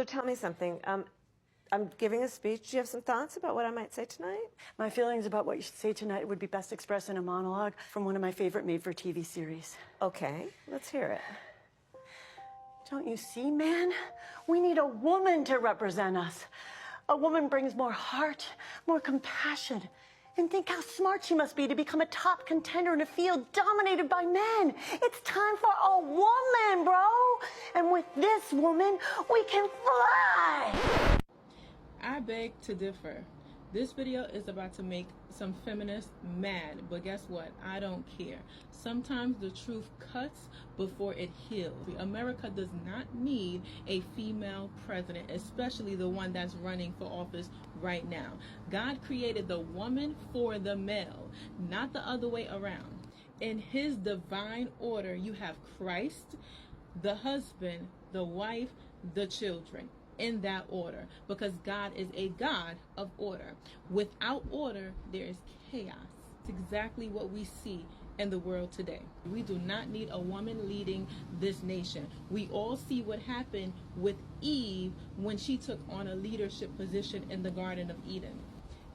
So tell me something. I'm giving a speech. Do you have some thoughts about what I might say tonight? My feelings about what you should say tonight would be best expressed in a monologue from one of my favorite made-for-TV series. Okay, let's hear it. Don't you see, man? We need a woman to represent us. A woman brings more heart, more compassion. And think how smart she must be to become a top contender in a field dominated by men. It's time for a woman, bro. And with this woman, we can fly. I beg to differ. This video is about to make some feminists mad, but guess what? I don't care. Sometimes the truth cuts before it heals. America does not need a female president, especially the one that's running for office right now. God created the woman for the male, not the other way around. In his divine order, you have Christ, the husband, the wife, the children. In that order, because God is a God of order. Without order, there is chaos. It's exactly what we see in the world today. We do not need a woman leading this nation. We all see what happened with Eve when she took on a leadership position in the Garden of Eden.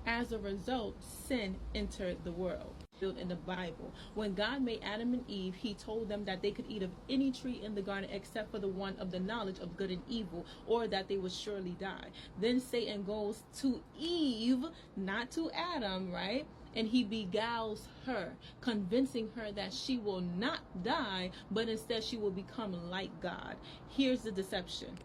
As a result, sin entered the world. In the Bible, when God made Adam and Eve, he told them that they could eat of any tree in the garden except for the one of the knowledge of good and evil, or that they would surely die. Then Satan goes to Eve, not to Adam, right? And he beguiles her, convincing her that she will not die, but instead she will become like God. Here's the deception.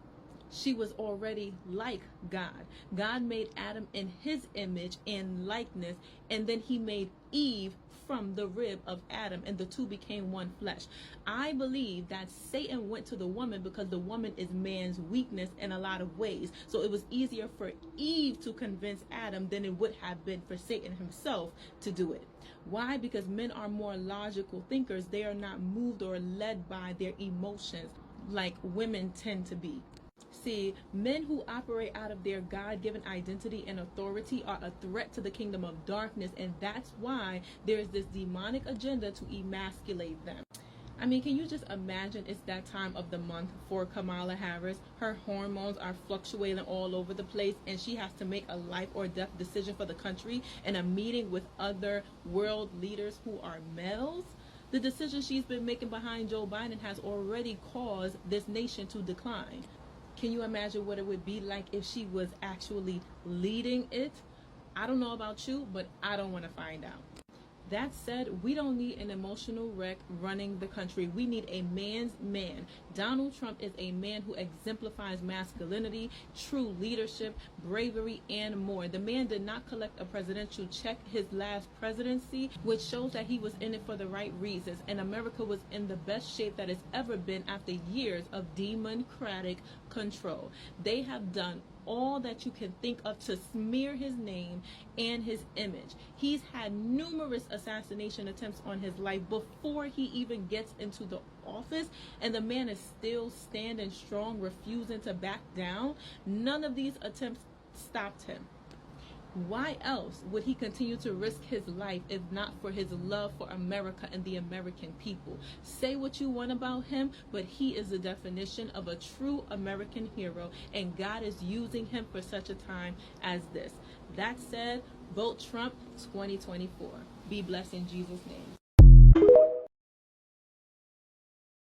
She was already like God. God made Adam in his image and likeness, and then he made Eve from the rib of Adam, and the two became one flesh. I believe that Satan went to the woman because the woman is man's weakness in a lot of ways. So it was easier for Eve to convince Adam than it would have been for Satan himself to do it. Why? Because men are more logical thinkers. They are not moved or led by their emotions like women tend to be. See, men who operate out of their God-given identity and authority are a threat to the kingdom of darkness, and that's why there's this demonic agenda to emasculate them. I mean, can you just imagine it's that time of the month for Kamala Harris? Her hormones are fluctuating all over the place, and she has to make a life or death decision for the country in a meeting with other world leaders who are males. The decision she's been making behind Joe Biden has already caused this nation to decline. Can you imagine what it would be like if she was actually leading it? I don't know about you, but I don't want to find out. That said, we don't need an emotional wreck running the country. We need a man's man. Donald Trump is a man who exemplifies masculinity, true leadership, bravery, and more. The man did not collect a presidential check his last presidency, which shows that he was in it for the right reasons. And America was in the best shape that it's ever been after years of democratic control. They have done all that you can think of to smear his name and his image. He's had numerous assassination attempts on his life before he even gets into the office, and the man is still standing strong, refusing to back down. None of these attempts stopped him. Why else would he continue to risk his life if not for his love for America and the American people? Say what you want about him, but he is the definition of a true American hero, and God is using him for such a time as this. That said, vote Trump 2024. Be blessed in Jesus' name.